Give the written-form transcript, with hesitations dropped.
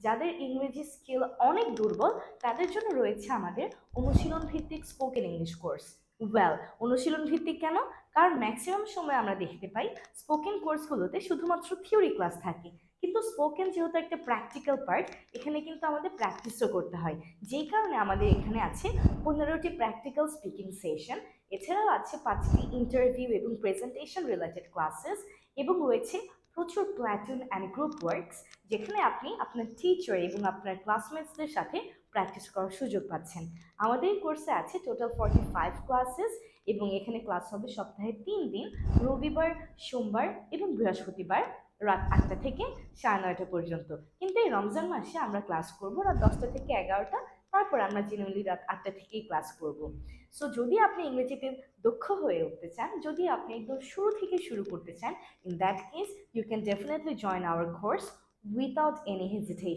যাদের ইংরেজি স্কিল অনেক দুর্বল তাদের জন্য রয়েছে আমাদের অনুশীলন ভিত্তিক স্পোকেন ইংলিশ কোর্স। ওয়েল, অনুশীলন ভিত্তিক কেন? কারণ ম্যাক্সিমাম সময় আমরা দেখতে পাই স্পোকেন কোর্সগুলোতে শুধুমাত্র থিওরি ক্লাস থাকে, কিন্তু স্পোকেন যেহেতু একটা প্র্যাকটিক্যাল পার্ট, এখানে কিন্তু আমাদের প্র্যাকটিসও করতে হয়। যেই কারণে আমাদের এখানে আছে 15টি প্র্যাকটিক্যাল স্পিকিং সেশন, এছাড়াও আছে 5টি ইন্টারভিউ এবং প্রেজেন্টেশন রিলেটেড ক্লাসেস, এবং রয়েছে প্রচুর প্ল্যাটুন অ্যান্ড গ্রুপ ওয়ার্কস, যেখানে আপনি আপনার টিচার এবং আপনার ক্লাসমেটসদের সাথে প্র্যাকটিস করার সুযোগ পাচ্ছেন। আমাদের এই কোর্সে আছে টোটাল 45 ক্লাসেস, এবং এখানে ক্লাস হবে সপ্তাহে 3 দিন, রবিবার, সোমবার এবং বৃহস্পতিবার, রাত 8টা থেকে 9:30 পর্যন্ত। কিন্তু এই রমজান মাসে আমরা ক্লাস করব রাত 10টা থেকে 11টা, তারপর আমরা জেনারেলি রাত 8টা থেকেই ক্লাস করব। সো যদি আপনি ইংরেজিতে দক্ষ হয়ে উঠতে চান, যদি আপনি একদম শুরু থেকে শুরু করতে চান, in that case you can definitely join our course without any hesitation.